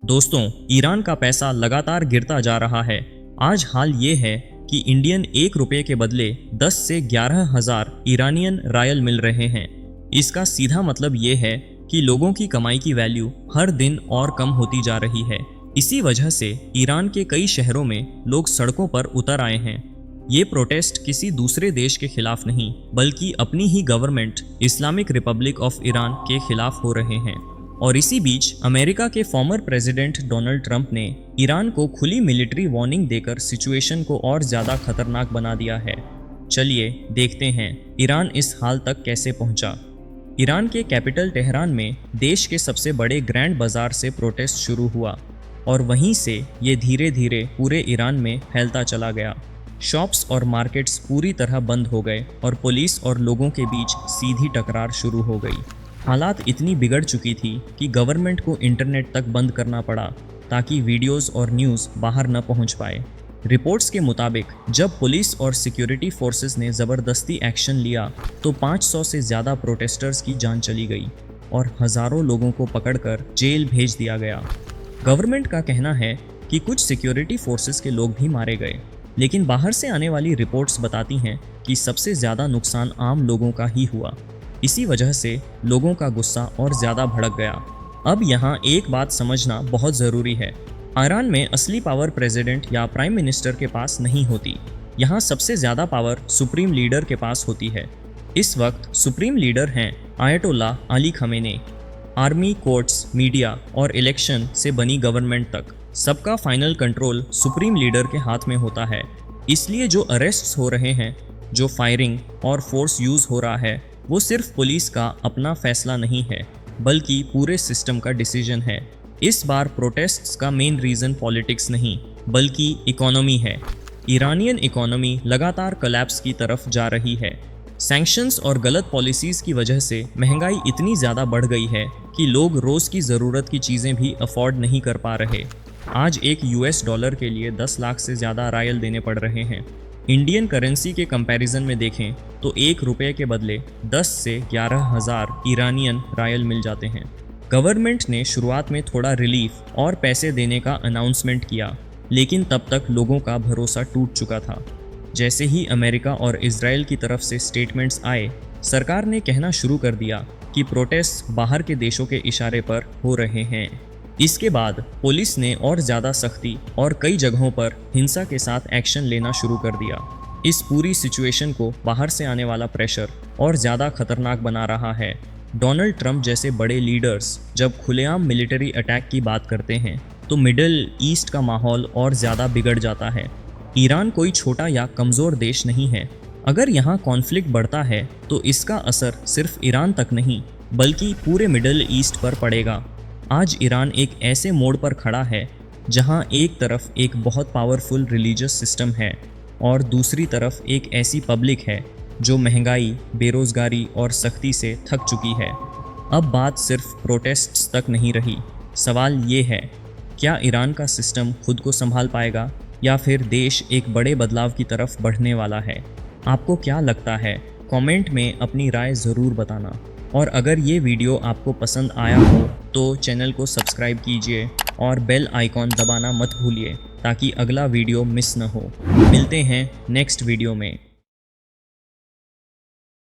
दोस्तों, ईरान का पैसा लगातार गिरता जा रहा है। आज हाल ये है कि इंडियन 1 रुपये के बदले 10 से 11,000 ईरानियन रायल मिल रहे हैं। इसका सीधा मतलब ये है कि लोगों की कमाई की वैल्यू हर दिन और कम होती जा रही है। इसी वजह से ईरान के कई शहरों में लोग सड़कों पर उतर आए हैं। ये प्रोटेस्ट किसी दूसरे देश के खिलाफ नहीं, बल्कि अपनी ही government Islamic republic of Iran के खिलाफ हो रहे हैं। और इसी बीच अमेरिका के फॉर्मर प्रेसिडेंट डोनाल्ड ट्रंप ने ईरान को खुली मिलिट्री वार्निंग देकर सिचुएशन को और ज़्यादा खतरनाक बना दिया है। चलिए देखते हैं ईरान इस हाल तक कैसे पहुंचा। ईरान के कैपिटल तेहरान में देश के सबसे बड़े ग्रैंड बाजार से प्रोटेस्ट शुरू हुआ और वहीं से ये धीरे धीरे पूरे ईरान में फैलता चला गया। शॉप्स और मार्केट्स पूरी तरह बंद हो गए और पुलिस और लोगों के बीच सीधी टकरार शुरू हो गई। हालात इतनी बिगड़ चुकी थी कि गवर्नमेंट को इंटरनेट तक बंद करना पड़ा ताकि वीडियोस और न्यूज़ बाहर न पहुंच पाए। रिपोर्ट्स के मुताबिक जब पुलिस और सिक्योरिटी फोर्सेस ने ज़बरदस्ती एक्शन लिया तो 500 से ज़्यादा प्रोटेस्टर्स की जान चली गई और हज़ारों लोगों को पकड़कर जेल भेज दिया गया। गवर्नमेंट का कहना है कि कुछ सिक्योरिटी फोर्सेस के लोग भी मारे गए, लेकिन बाहर से आने वाली रिपोर्ट्स बताती हैं कि सबसे ज़्यादा नुकसान आम लोगों का ही हुआ। इसी वजह से लोगों का गुस्सा और ज़्यादा भड़क गया। अब यहाँ एक बात समझना बहुत ज़रूरी है। ईरान में असली पावर प्रेसिडेंट या प्राइम मिनिस्टर के पास नहीं होती। यहाँ सबसे ज़्यादा पावर सुप्रीम लीडर के पास होती है। इस वक्त सुप्रीम लीडर हैं Ayatollah Ali Khamenei. Army, courts, media और इलेक्शन से बनी गवर्नमेंट तक सबका फाइनल कंट्रोल सुप्रीम लीडर के हाथ में होता है। इसलिए जो अरेस्ट्स हो रहे हैं, जो फायरिंग और फोर्स यूज़ हो रहा है, वो सिर्फ पुलिस का अपना फैसला नहीं है, बल्कि पूरे सिस्टम का डिसीजन है। इस बार प्रोटेस्ट्स का मेन रीज़न पॉलिटिक्स नहीं, बल्कि इकोनॉमी है। ईरानियन इकोनॉमी लगातार कोलैप्स की तरफ जा रही है। सैंक्शंस और गलत पॉलिसीज़ की वजह से महंगाई इतनी ज़्यादा बढ़ गई है कि लोग रोज़ की ज़रूरत की चीज़ें भी अफोर्ड नहीं कर पा रहे। आज एक US डॉलर के लिए 10 लाख से ज़्यादा रायल देने पड़ रहे हैं। इंडियन करेंसी के कंपैरिजन में देखें तो 1 रुपये के बदले 10 से 11,000 ईरानियन रायल मिल जाते हैं। गवर्नमेंट ने शुरुआत में थोड़ा रिलीफ और पैसे देने का अनाउंसमेंट किया, लेकिन तब तक लोगों का भरोसा टूट चुका था। जैसे ही अमेरिका और इजराइल की तरफ से स्टेटमेंट्स आए, सरकार ने कहना शुरू कर दिया कि प्रोटेस्ट बाहर के देशों के इशारे पर हो रहे हैं। इसके बाद पुलिस ने और ज़्यादा सख्ती और कई जगहों पर हिंसा के साथ एक्शन लेना शुरू कर दिया। इस पूरी सिचुएशन को बाहर से आने वाला प्रेशर और ज़्यादा खतरनाक बना रहा है। डोनाल्ड ट्रंप जैसे बड़े लीडर्स जब खुलेआम मिलिट्री अटैक की बात करते हैं तो मिडिल ईस्ट का माहौल और ज़्यादा बिगड़ जाता है। ईरान कोई छोटा या कमज़ोर देश नहीं है। अगर यहाँ कॉन्फ्लिक्ट बढ़ता है तो इसका असर सिर्फ ईरान तक नहीं, बल्कि पूरे मिडिल ईस्ट पर पड़ेगा। आज ईरान एक ऐसे मोड़ पर खड़ा है जहां एक तरफ एक बहुत पावरफुल रिलीजियस सिस्टम है और दूसरी तरफ एक ऐसी पब्लिक है जो महंगाई, बेरोज़गारी और सख्ती से थक चुकी है। अब बात सिर्फ प्रोटेस्ट्स तक नहीं रही। सवाल ये है, क्या ईरान का सिस्टम खुद को संभाल पाएगा या फिर देश एक बड़े बदलाव की तरफ बढ़ने वाला है? आपको क्या लगता है? कमेंट में अपनी राय ज़रूर बताना। और अगर ये वीडियो आपको पसंद आया हो तो चैनल को सब्सक्राइब कीजिए और बेल आइकॉन दबाना मत भूलिए ताकि अगला वीडियो मिस न हो। मिलते हैं नेक्स्ट वीडियो में।